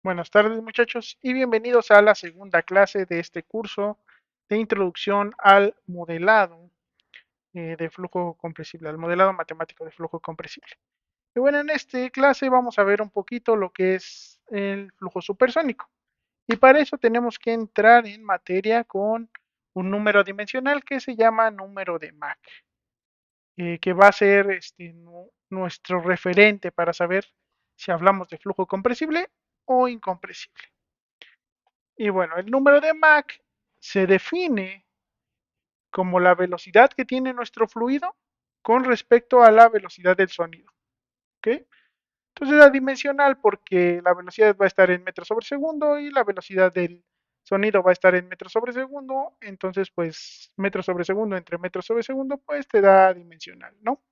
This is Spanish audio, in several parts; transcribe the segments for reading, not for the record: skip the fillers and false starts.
Buenas tardes muchachos y bienvenidos a la segunda clase de este curso de introducción al modelado de flujo compresible, al modelado matemático de flujo compresible. Y bueno, en esta clase vamos a ver un poquito lo que es el flujo supersónico. Y para eso tenemos que entrar en materia con un número dimensional que se llama número de Mach, que va a ser nuestro referente para saber si hablamos de flujo compresible o incompresible. Y bueno, el número de Mach se define como la velocidad que tiene nuestro fluido con respecto a la velocidad del sonido. ¿Ok? Entonces es adimensional porque la velocidad va a estar en metros sobre segundo y la velocidad del sonido va a estar en metros sobre segundo. Entonces, pues metros sobre segundo entre metros sobre segundo, pues te da dimensional, ¿no?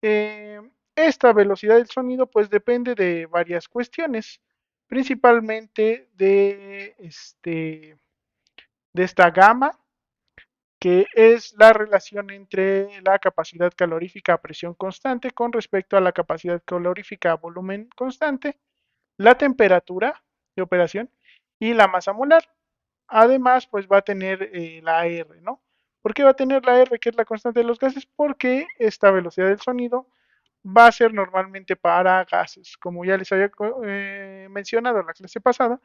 Eh, Esta velocidad del sonido, pues depende de varias cuestiones, principalmente de esta gama, que es la relación entre la capacidad calorífica a presión constante con respecto a la capacidad calorífica a volumen constante, la temperatura de operación y la masa molar. Además, pues va a tener la R, ¿no? ¿Por qué va a tener la R, que es la constante de los gases? Porque esta velocidad del sonido va a ser normalmente para gases. Como ya les había mencionado en la clase pasada,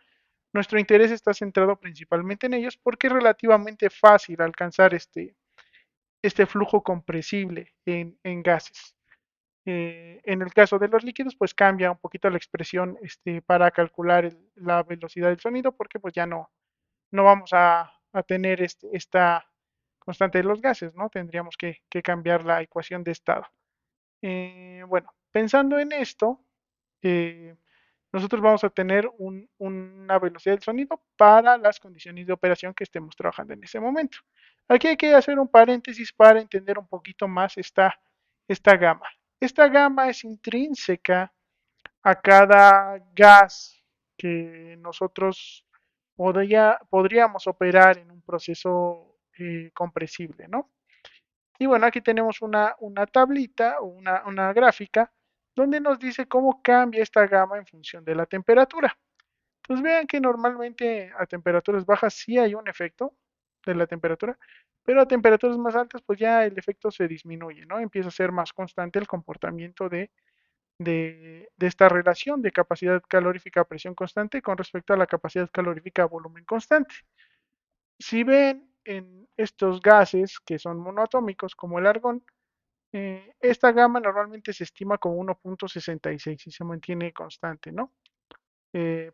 nuestro interés está centrado principalmente en ellos porque es relativamente fácil alcanzar este flujo compresible en gases. En el caso de los líquidos, pues cambia un poquito la expresión para calcular la velocidad del sonido porque pues ya no vamos a tener esta constante de los gases, ¿no? Tendríamos que cambiar la ecuación de estado. Bueno, pensando en esto, eh, nosotros vamos a tener una velocidad del sonido para las condiciones de operación que estemos trabajando en ese momento. Aquí hay que hacer un paréntesis para entender un poquito más esta gama. Esta gama es intrínseca a cada gas que nosotros podríamos operar en un proceso compresible, ¿no? Y bueno, aquí tenemos una tablita o una gráfica donde nos dice cómo cambia esta gama en función de la temperatura. Pues vean que normalmente a temperaturas bajas sí hay un efecto de la temperatura, pero a temperaturas más altas pues ya el efecto se disminuye, ¿no? Empieza a ser más constante el comportamiento de esta relación de capacidad calorífica a presión constante con respecto a la capacidad calorífica a volumen constante. Si ven en estos gases que son monoatómicos como el argón, esta gama normalmente se estima como 1.66 y se mantiene constante, ¿no?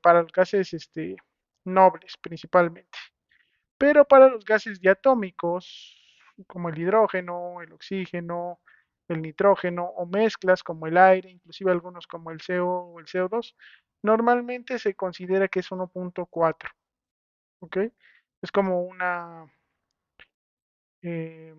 Para los gases nobles principalmente. Pero para los gases diatómicos, como el hidrógeno, el oxígeno, el nitrógeno o mezclas como el aire, inclusive algunos como el CO o el CO2, normalmente se considera que es 1.4, ¿ok? Es como eh,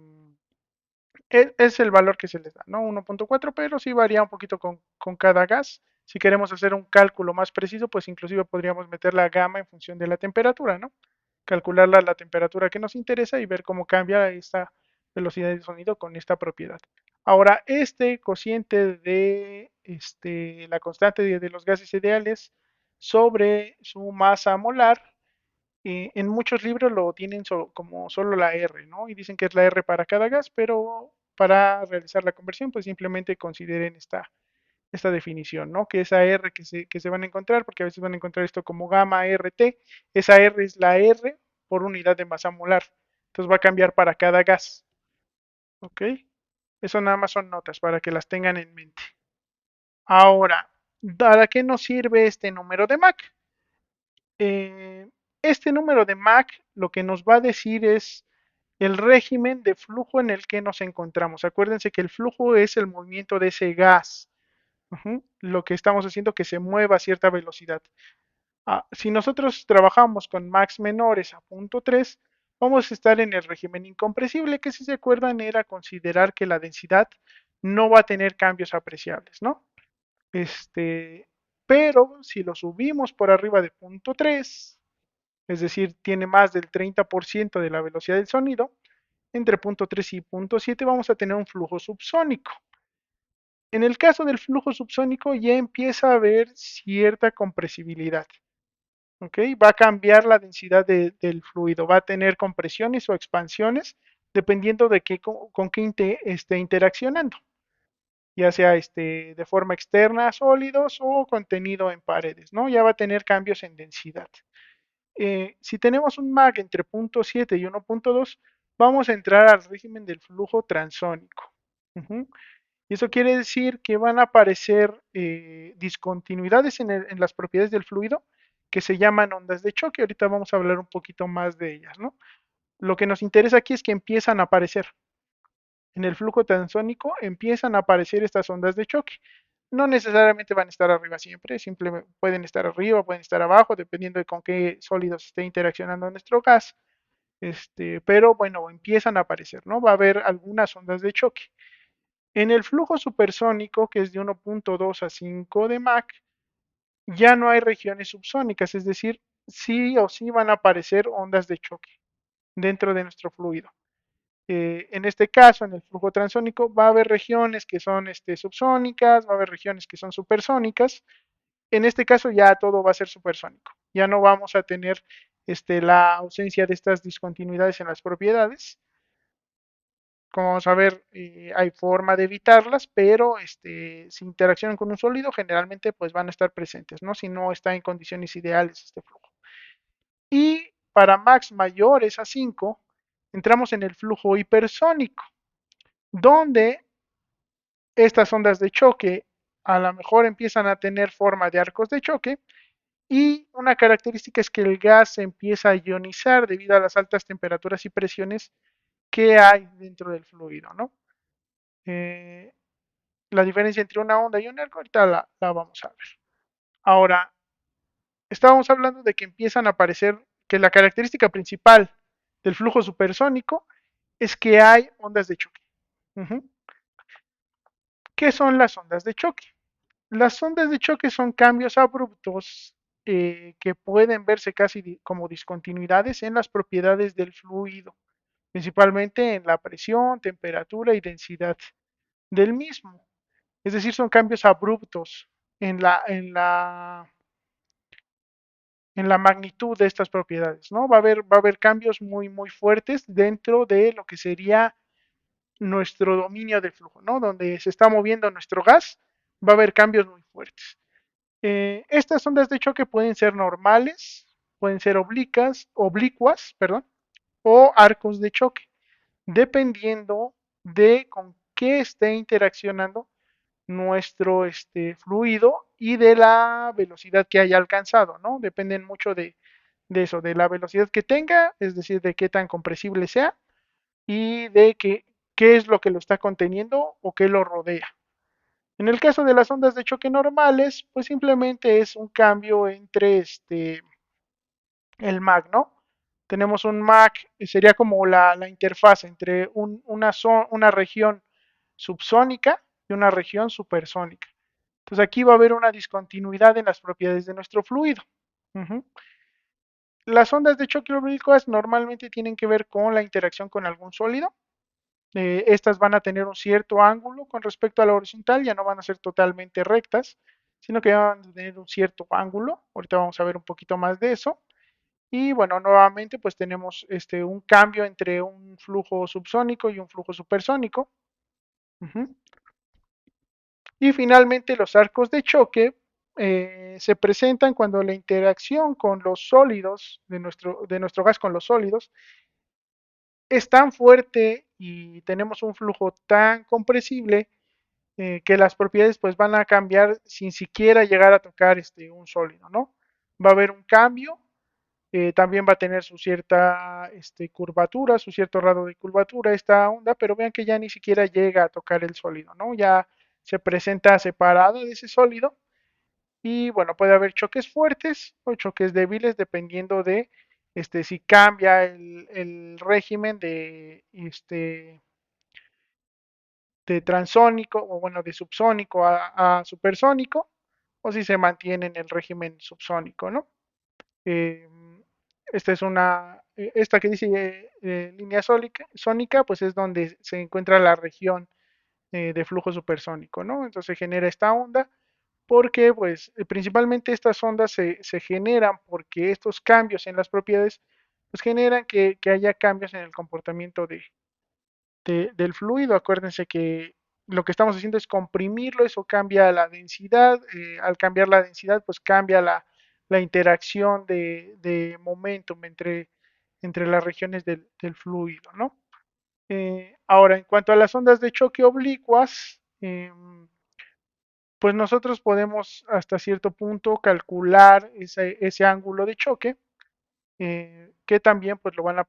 es el valor que se les da, ¿no? 1.4, pero sí varía un poquito con cada gas. Si queremos hacer un cálculo más preciso, pues inclusive podríamos meter la gama en función de la temperatura, ¿no? Calcular la temperatura que nos interesa y ver cómo cambia esta velocidad de sonido con esta propiedad. Ahora, este cociente de la constante de los gases ideales sobre su masa molar, en muchos libros lo tienen como solo la R, ¿no? Y dicen que es la R para cada gas, pero para realizar la conversión, pues simplemente consideren esta definición, ¿no? Que esa R que se van a encontrar, porque a veces van a encontrar esto como gamma RT, esa R es la R por unidad de masa molar. Entonces va a cambiar para cada gas, ¿ok? Eso nada más son notas para que las tengan en mente. Ahora, ¿para qué nos sirve este número de Mach? Eh, este número de Mach lo que nos va a decir es el régimen de flujo en el que nos encontramos. Acuérdense que el flujo es el movimiento de ese gas. Lo que estamos haciendo que se mueva a cierta velocidad. Si nosotros trabajamos con Mach menores a 0.3, vamos a estar en el régimen incompresible, que si se acuerdan era considerar que la densidad no va a tener cambios apreciables, ¿no? Pero si lo subimos por arriba de 0.3, es decir, tiene más del 30% de la velocidad del sonido, entre 0.3 y 0.7 vamos a tener un flujo subsónico. En el caso del flujo subsónico ya empieza a haber cierta compresibilidad. ¿Ok? Va a cambiar la densidad del fluido, va a tener compresiones o expansiones dependiendo de qué, con qué esté interaccionando, ya sea de forma externa a sólidos o contenido en paredes, ¿no? Ya va a tener cambios en densidad. Si tenemos un MAC entre 0.7 y 1.2, vamos a entrar al régimen del flujo transónico. Ujú. Y eso quiere decir que van a aparecer discontinuidades en las propiedades del fluido que se llaman ondas de choque. Ahorita vamos a hablar un poquito más de ellas, ¿no? Lo que nos interesa aquí es que empiezan a aparecer. En el flujo transónico empiezan a aparecer estas ondas de choque. No necesariamente van a estar arriba siempre, simplemente pueden estar arriba, pueden estar abajo, dependiendo de con qué sólidos esté interaccionando nuestro gas. Pero bueno, empiezan a aparecer, ¿no? Va a haber algunas ondas de choque. En el flujo supersónico, que es de 1.2 a 5 de Mach, ya no hay regiones subsónicas, es decir, sí o sí van a aparecer ondas de choque dentro de nuestro fluido. En este caso, en el flujo transónico, va a haber regiones que son subsónicas, va a haber regiones que son supersónicas. En este caso ya todo va a ser supersónico. Ya no vamos a tener la ausencia de estas discontinuidades en las propiedades. Como vamos a ver, hay forma de evitarlas, pero si interaccionan con un sólido, generalmente pues van a estar presentes, ¿no? Si no está en condiciones ideales este flujo. Y para max mayores a 5, entramos en el flujo hipersónico, donde estas ondas de choque a lo mejor empiezan a tener forma de arcos de choque y una característica es que el gas se empieza a ionizar debido a las altas temperaturas y presiones que hay dentro del fluido, ¿no? Eh, la diferencia entre una onda y un arco, ahorita la vamos a ver. Ahora, estábamos hablando de que empiezan a aparecer, que la característica principal del flujo supersónico es que hay ondas de choque. Uh-huh. ¿Qué son las ondas de choque? Las ondas de choque son cambios abruptos que pueden verse casi como discontinuidades en las propiedades del fluido, principalmente en la presión, temperatura y densidad del mismo. Es decir, son cambios abruptos en la, en la, en la magnitud de estas propiedades, ¿no? Va a haber cambios muy, muy fuertes dentro de lo que sería nuestro dominio del flujo, ¿no? Donde se está moviendo nuestro gas, va a haber cambios muy fuertes. Estas ondas de choque pueden ser normales, pueden ser oblicuas, perdón, o arcos de choque, dependiendo de con qué esté interaccionando nuestro fluido y de la velocidad que haya alcanzado, ¿no? Dependen mucho de eso, de la velocidad que tenga, es decir, de qué tan compresible sea y de qué es lo que lo está conteniendo o qué lo rodea. En el caso de las ondas de choque normales, pues simplemente es un cambio entre el MAC, ¿no? Tenemos un MAC, sería como la interfaz entre una región subsónica y una región supersónica. Entonces aquí va a haber una discontinuidad en las propiedades de nuestro fluido. Ujú. Las ondas de choque oblicuas normalmente tienen que ver con la interacción con algún sólido. Estas van a tener un cierto ángulo con respecto a la horizontal, ya no van a ser totalmente rectas, sino que van a tener un cierto ángulo. Ahorita vamos a ver un poquito más de eso. Y bueno, nuevamente pues tenemos un cambio entre un flujo subsónico y un flujo supersónico. Ujú. Y finalmente los arcos de choque se presentan cuando la interacción con los sólidos, de nuestro gas con los sólidos, es tan fuerte y tenemos un flujo tan compresible que las propiedades pues van a cambiar sin siquiera llegar a tocar un sólido, ¿no? Va a haber un cambio, también va a tener su cierta curvatura, su cierto grado de curvatura esta onda, pero vean que ya ni siquiera llega a tocar el sólido, ¿no? Ya se presenta separada de ese sólido y bueno, puede haber choques fuertes o choques débiles dependiendo de si cambia el régimen de transónico o bueno, de subsónico a supersónico o si se mantiene en el régimen subsónico, ¿no? Eh, esta que dice línea sónica, pues es donde se encuentra la región de flujo supersónico, ¿no? Entonces genera esta onda porque pues principalmente estas ondas se generan porque estos cambios en las propiedades pues generan que haya cambios en el comportamiento del fluido. Acuérdense que lo que estamos haciendo es comprimirlo, eso cambia la densidad, al cambiar la densidad pues cambia la interacción de momentum entre las regiones del fluido, ¿no? Ahora, en cuanto a las ondas de choque oblicuas, pues nosotros podemos hasta cierto punto calcular ese ángulo de choque, que también pues lo van a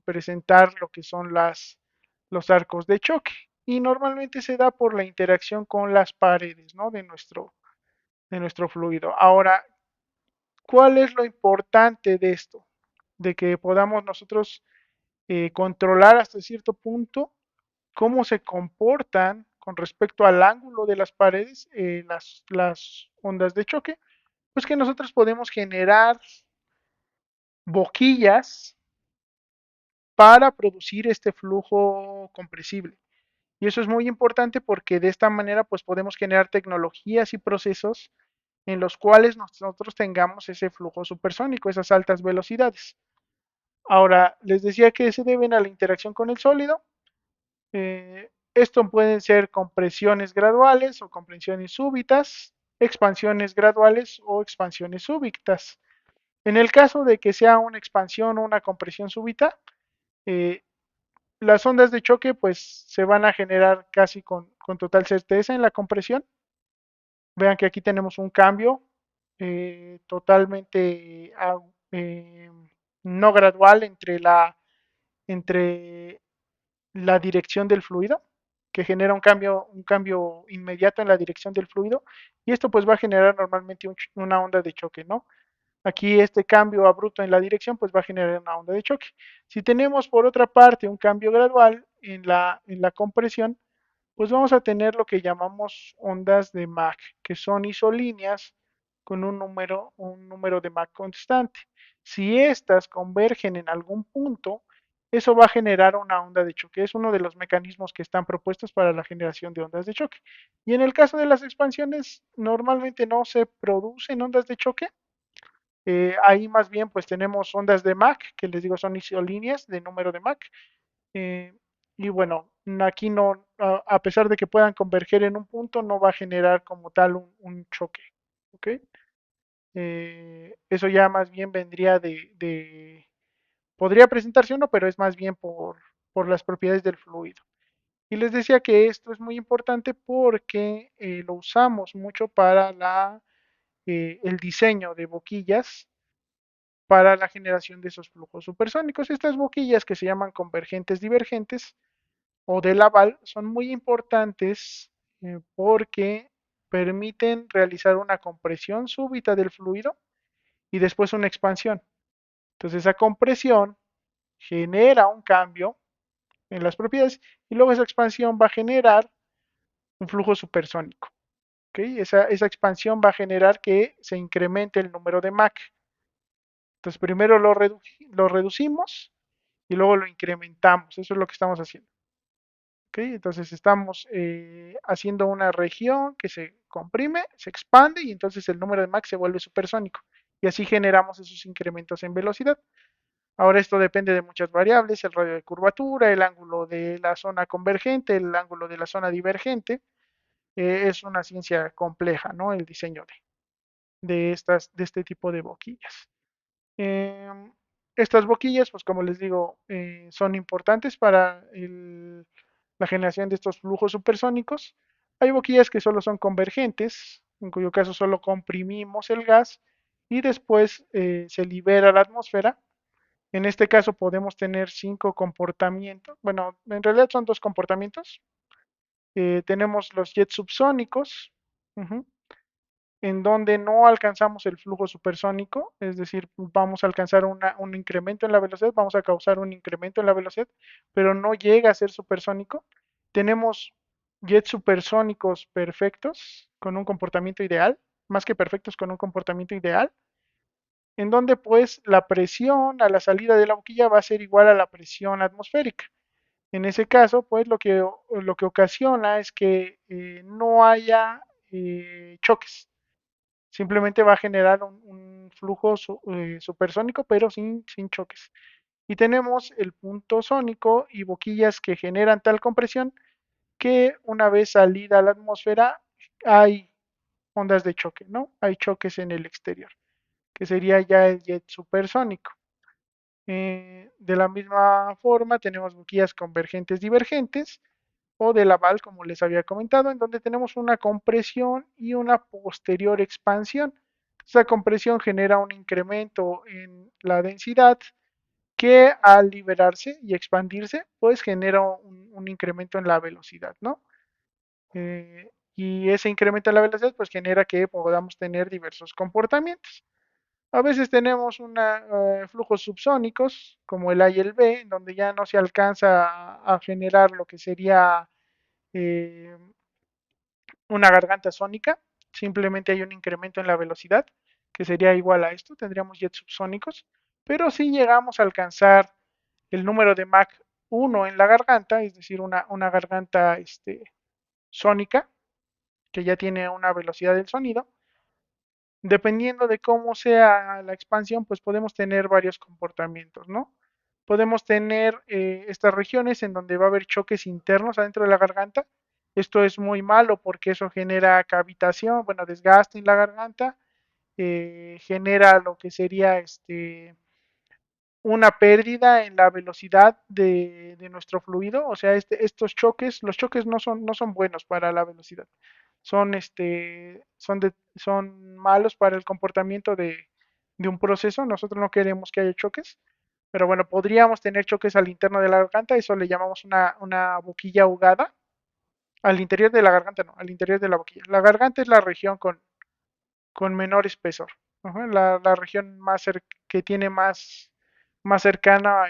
presentar lo que son los arcos de choque. Y normalmente se da por la interacción con las paredes, ¿no? de nuestro fluido. Ahora, ¿cuál es lo importante de esto? De que podamos nosotros controlar hasta cierto punto cómo se comportan con respecto al ángulo de las paredes, las ondas de choque, pues que nosotros podemos generar boquillas para producir este flujo compresible. Y eso es muy importante porque de esta manera pues podemos generar tecnologías y procesos en los cuales nosotros tengamos ese flujo supersónico, esas altas velocidades. Ahora, les decía que se deben a la interacción con el sólido. Esto pueden ser compresiones graduales o compresiones súbitas, expansiones graduales o expansiones súbitas. En el caso de que sea una expansión o una compresión súbita, eh, las ondas de choque pues se van a generar casi con total certeza en la compresión. Vean que aquí tenemos un cambio totalmente eh, no gradual entre la dirección del fluido, que genera un cambio inmediato en la dirección del fluido, y esto pues va a generar normalmente una onda de choque, ¿no? Aquí este cambio abrupto en la dirección pues va a generar una onda de choque. Si tenemos por otra parte un cambio gradual en la compresión, pues vamos a tener lo que llamamos ondas de Mach, que son isolíneas con un número de Mach constante. Si estas convergen en algún punto, eso va a generar una onda de choque. Es uno de los mecanismos que están propuestos para la generación de ondas de choque. Y en el caso de las expansiones, normalmente no se producen ondas de choque. Ahí más bien pues tenemos ondas de Mach, que les digo son isolíneas de número de Mach. Eh, y bueno, aquí no, a pesar de que puedan converger en un punto, no va a generar como tal un choque. ¿Ok? Eso ya más bien vendría podría presentarse uno, pero es más bien por las propiedades del fluido. Y les decía que esto es muy importante porque lo usamos mucho para el diseño de boquillas para la generación de esos flujos supersónicos. Estas boquillas que se llaman convergentes divergentes o de Laval son muy importantes porque permiten realizar una compresión súbita del fluido y después una expansión. Entonces esa compresión genera un cambio en las propiedades y luego esa expansión va a generar un flujo supersónico. ¿Okay? Esa expansión va a generar que se incremente el número de Mach. Entonces primero lo reducimos y luego lo incrementamos. Eso es lo que estamos haciendo. ¿Okay? Entonces estamos haciendo una región que se comprime, se expande y entonces el número de Mach se vuelve supersónico. Y así generamos esos incrementos en velocidad. Ahora esto depende de muchas variables, el radio de curvatura, el ángulo de la zona convergente, el ángulo de la zona divergente. Es una ciencia compleja, ¿no? El diseño de este tipo de boquillas. Em, Estas boquillas, pues como les digo, son importantes para la generación de estos flujos supersónicos. Hay boquillas que solo son convergentes, en cuyo caso solo comprimimos el gas y después se libera a la atmósfera. En este caso podemos tener 5 comportamientos. Bueno, en realidad son 2 comportamientos. Tenemos los jets subsónicos. Ujú, en donde no alcanzamos el flujo supersónico, es decir, vamos a alcanzar un incremento en la velocidad, vamos a causar un incremento en la velocidad, pero no llega a ser supersónico. Tenemos jets supersónicos perfectos, con un comportamiento ideal, más que perfectos, con un comportamiento ideal, en donde pues la presión a la salida de la boquilla va a ser igual a la presión atmosférica. En ese caso, pues lo que ocasiona es que no haya choques. Simplemente va a generar un flujo supersónico, pero sin choques. Y tenemos el punto sónico y boquillas que generan tal compresión que una vez salida a la atmósfera hay ondas de choque, ¿no? Hay choques en el exterior, que sería ya el jet supersónico. De la misma forma, tenemos boquillas convergentes divergentes o de Laval, como les había comentado, en donde tenemos una compresión y una posterior expansión. Esa compresión genera un incremento en la densidad que al liberarse y expandirse, pues genera un incremento en la velocidad, ¿no? Y ese incremento en la velocidad, pues genera que podamos tener diversos comportamientos. A veces tenemos flujos subsónicos, como el A y el B, en donde ya no se alcanza a generar lo que sería eh, una garganta sónica, simplemente hay un incremento en la velocidad, que sería igual a esto, tendríamos jets subsónicos, pero si llegamos a alcanzar el número de Mach 1 en la garganta, es decir, una garganta sónica, que ya tiene una velocidad del sonido, dependiendo de cómo sea la expansión, pues podemos tener varios comportamientos, ¿no? Podemos tener estas regiones en donde va a haber choques internos adentro de la garganta. Esto es muy malo porque eso genera cavitación, bueno, desgaste en la garganta, genera lo que sería una pérdida en la velocidad de nuestro fluido. O sea, estos choques, los choques no son buenos para la velocidad. Son malos para el comportamiento de un proceso. Nosotros no queremos que haya choques. Pero bueno, podríamos tener choques al interno de la garganta, eso le llamamos una boquilla ahogada. Al interior de la garganta no, al interior de la boquilla. La garganta es la región con menor espesor. Ajá, la región que tiene más cercana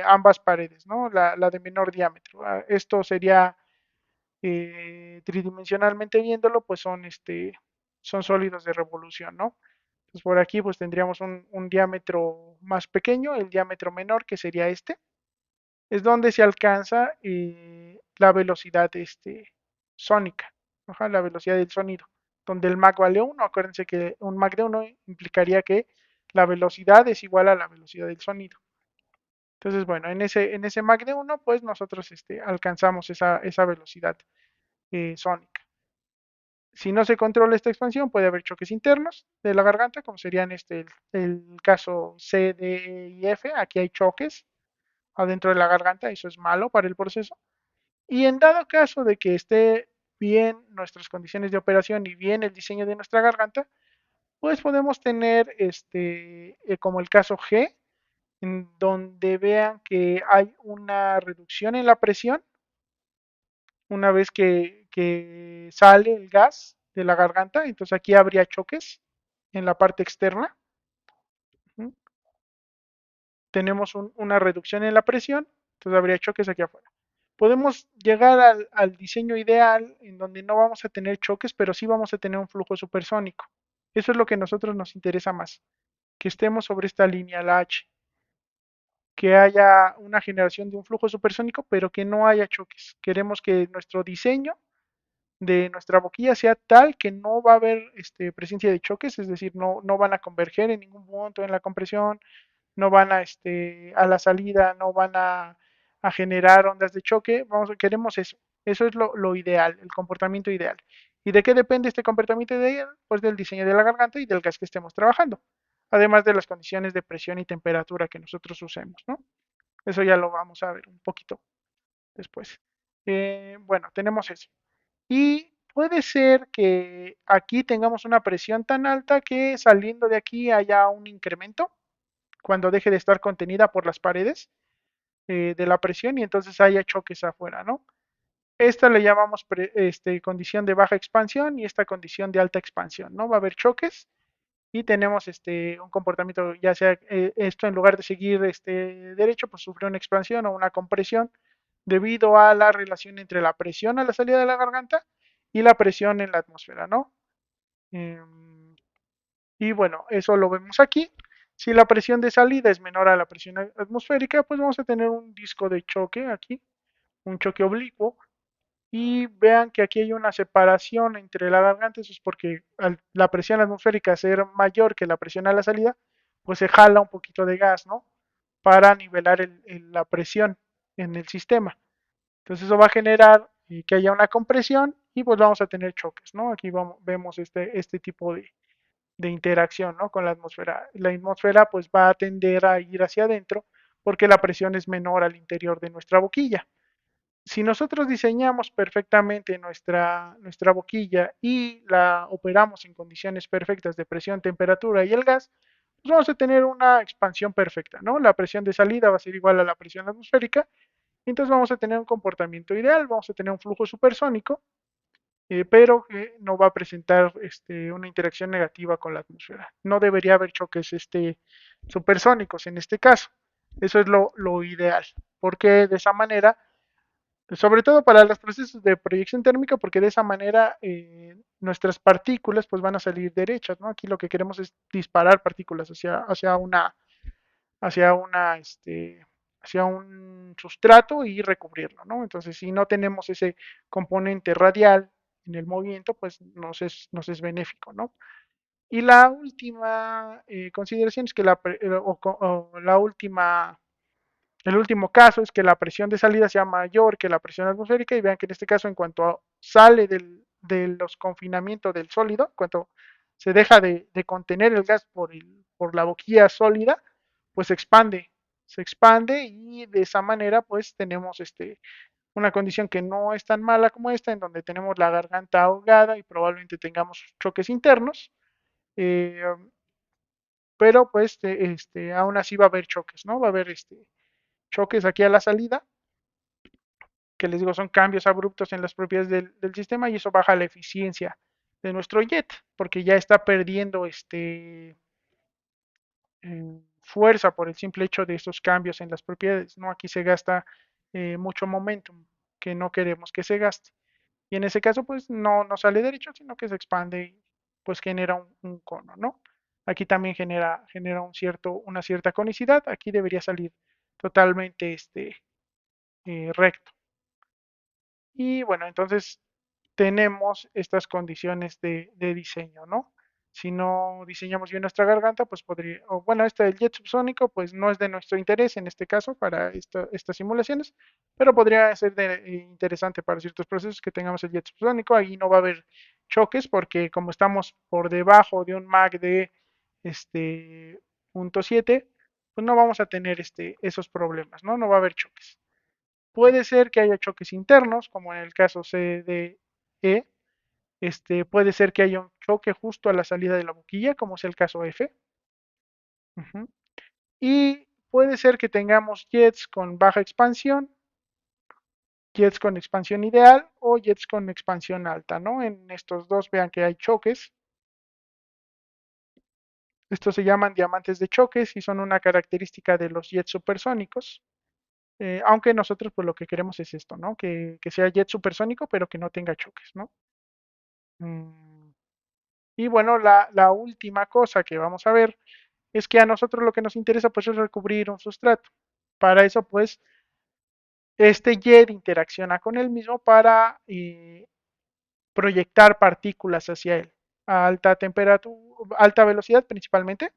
ambas paredes, ¿no? La de menor diámetro. Esto sería tridimensionalmente viéndolo, pues son sólidos de revolución, ¿no? Entonces por aquí pues tendríamos un diámetro más pequeño, el diámetro menor que sería es donde se alcanza la velocidad sónica, ajá, la velocidad del sonido, donde el Mach vale 1. Acuérdense que un Mach de 1 implicaría que la velocidad es igual a la velocidad del sonido. Entonces, bueno, en ese Mach de 1, pues nosotros alcanzamos esa velocidad sónica. Si no se controla esta expansión, puede haber choques internos de la garganta, como serían el caso C, D y F. Aquí hay choques adentro de la garganta, eso es malo para el proceso. Y en dado caso de que esté bien nuestras condiciones de operación y bien el diseño de nuestra garganta, pues podemos tener como el caso G, en donde vean que hay una reducción en la presión una vez que sale el gas de la garganta, entonces aquí habría choques en la parte externa. ¿Mm? Tenemos una reducción en la presión, entonces habría choques aquí afuera. Podemos llegar al diseño ideal en donde no vamos a tener choques, pero sí vamos a tener un flujo supersónico. Eso es lo que a nosotros nos interesa más, que estemos sobre esta línea, la H, que haya una generación de un flujo supersónico, pero que no haya choques. Queremos que nuestro diseño de nuestra boquilla sea tal que no va a haber presencia de choques, es decir, no van a converger en ningún punto en la compresión, no van a la salida, no van a generar ondas de choque. Queremos eso. Eso es lo ideal, el comportamiento ideal. ¿Y de qué depende este comportamiento ideal? Pues del diseño de la garganta y del gas que estemos trabajando, además de las condiciones de presión y temperatura que nosotros usemos, ¿no? Eso ya lo vamos a ver un poquito después. Bueno, tenemos eso. Y puede ser que aquí tengamos una presión tan alta que saliendo de aquí haya un incremento cuando deje de estar contenida por las paredes de la presión y entonces haya choques afuera, ¿no? Esta le llamamos condición de baja expansión y esta condición de alta expansión, ¿no? Va a haber choques y tenemos un comportamiento, ya sea esto en lugar de seguir derecho, pues sufre una expansión o una compresión debido a la relación entre la presión a la salida de la garganta y la presión en la atmósfera, ¿no? Y bueno, eso lo vemos aquí. Si la presión de salida es menor a la presión atmosférica, pues vamos a tener un disco de choque aquí, un choque oblicuo. Y vean que aquí hay una separación entre la garganta, eso es porque la presión atmosférica ser mayor que la presión a la salida, pues se jala un poquito de gas, ¿no? Para nivelar la presión en el sistema. Entonces eso va a generar que haya una compresión y pues vamos a tener choques, ¿no? Aquí vemos este tipo de interacción, ¿no? Con la atmósfera. La atmósfera pues va a tender a ir hacia adentro porque la presión es menor al interior de nuestra boquilla. Si nosotros diseñamos perfectamente nuestra boquilla y la operamos en condiciones perfectas de presión, temperatura y el gas, pues vamos a tener una expansión perfecta, ¿no? La presión de salida va a ser igual a la presión atmosférica, y entonces vamos a tener un comportamiento ideal, vamos a tener un flujo supersónico, pero que no va a presentar una interacción negativa con la atmósfera. No debería haber choques supersónicos en este caso. Eso es lo ideal, porque de esa manera, sobre todo para los procesos de proyección térmica, porque de esa manera nuestras partículas pues van a salir derechas, ¿no? Aquí lo que queremos es disparar partículas hacia una, hacia un sustrato y recubrirlo, ¿no? Entonces, si no tenemos ese componente radial en el movimiento, pues nos es benéfico, ¿no? Y la última consideración es que la última, el último caso es que la presión de salida sea mayor que la presión atmosférica y vean que en este caso en cuanto sale de los confinamientos del sólido, en cuanto se deja de contener el gas por la boquilla sólida, pues se expande y de esa manera pues tenemos una condición que no es tan mala como esta, en donde tenemos la garganta ahogada y probablemente tengamos choques internos, eh, pero pues aún así va a haber choques, ¿no? Va a haber choques aquí a la salida, que les digo son cambios abruptos en las propiedades del sistema y eso baja la eficiencia de nuestro jet, porque ya está perdiendo fuerza por el simple hecho de estos cambios en las propiedades, ¿no? Aquí se gasta mucho momentum que no queremos que se gaste. Y en ese caso, pues no sale derecho, sino que se expande y pues genera un cono, ¿no? Aquí también genera una cierta conicidad. Aquí debería salir totalmente recto. Y bueno, entonces tenemos estas condiciones de diseño, ¿no? Si no diseñamos bien nuestra garganta, pues podría, o bueno, este del jet subsónico, pues no es de nuestro interés en este caso para estas simulaciones, pero podría ser interesante para ciertos procesos que tengamos el jet subsónico. Ahí no va a haber choques porque como estamos por debajo de un MAC de este punto 7, pues no vamos a tener esos problemas, ¿no? No va a haber choques. Puede ser que haya choques internos, como en el caso CDE. Puede ser que haya un choque justo a la salida de la boquilla, como es el caso F. Ujú. Y puede ser que tengamos jets con baja expansión, jets con expansión ideal o jets con expansión alta, ¿no? En estos dos vean que hay choques. Estos se llaman diamantes de choques y son una característica de los jets supersónicos. Aunque nosotros pues lo que queremos es esto, ¿no? Que sea jet supersónico, pero que no tenga choques, ¿no? Mm, Y bueno, la última cosa que vamos a ver es que a nosotros lo que nos interesa pues es recubrir un sustrato. Para eso pues este jet interacciona con el mismo para proyectar partículas hacia él a alta temperatura, alta velocidad principalmente,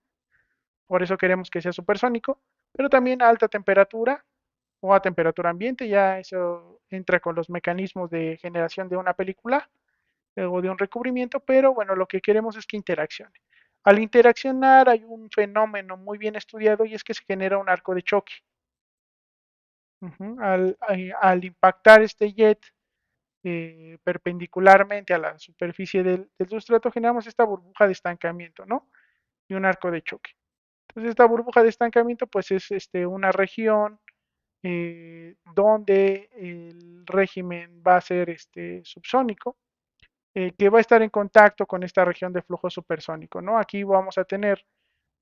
por eso queremos que sea supersónico, pero también a alta temperatura o a temperatura ambiente, ya eso entra con los mecanismos de generación de una película o de un recubrimiento, pero bueno, lo que queremos es que interaccione. Al interaccionar hay un fenómeno muy bien estudiado y es que se genera un arco de choque. Al impactar este jet perpendicularmente a la superficie del sustrato, generamos esta burbuja de estancamiento, ¿no? Y un arco de choque. Entonces, esta burbuja de estancamiento, pues es una región donde el régimen va a ser subsónico, que va a estar en contacto con esta región de flujo supersónico, ¿no? Aquí vamos a tener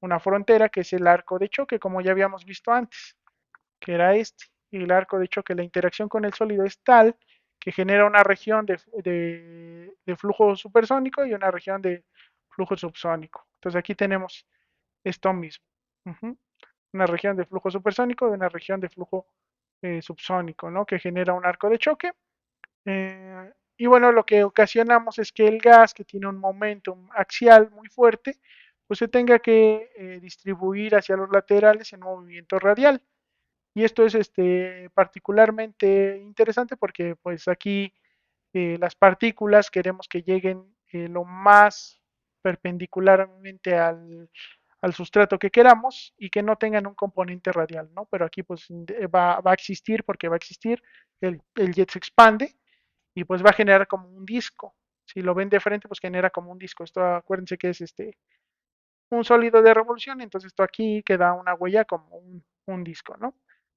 una frontera que es el arco de choque, como ya habíamos visto antes, que era el arco de choque, la interacción con el sólido es tal que genera una región de flujo supersónico y una región de flujo subsónico. Entonces aquí tenemos esto mismo. Ujú. Una región de flujo supersónico de una región de flujo subsónico, ¿no? Que genera un arco de choque. Y bueno, lo que ocasionamos es que el gas, que tiene un momentum axial muy fuerte, pues se tenga que distribuir hacia los laterales en movimiento radial. Y esto es particularmente interesante porque pues aquí las partículas queremos que lleguen lo más perpendicularmente al sustrato que queramos y que no tengan un componente radial, ¿no? Pero aquí pues va a existir porque va a existir, el jet se expande y pues va a generar como un disco. Si lo ven de frente, pues genera como un disco. Esto acuérdense que es un sólido de revolución, entonces esto aquí queda una huella como un disco, ¿no?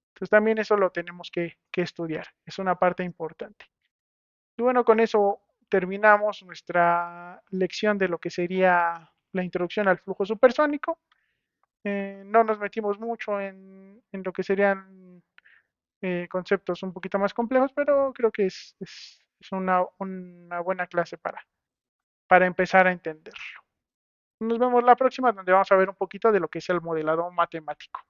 Entonces también eso lo tenemos que estudiar, es una parte importante. Y bueno, con eso terminamos nuestra lección de lo que sería la introducción al flujo supersónico. No nos metimos mucho en lo que serían conceptos un poquito más complejos, pero creo que es una buena clase para empezar a entender. Nos vemos la próxima, donde vamos a ver un poquito de lo que es el modelado matemático.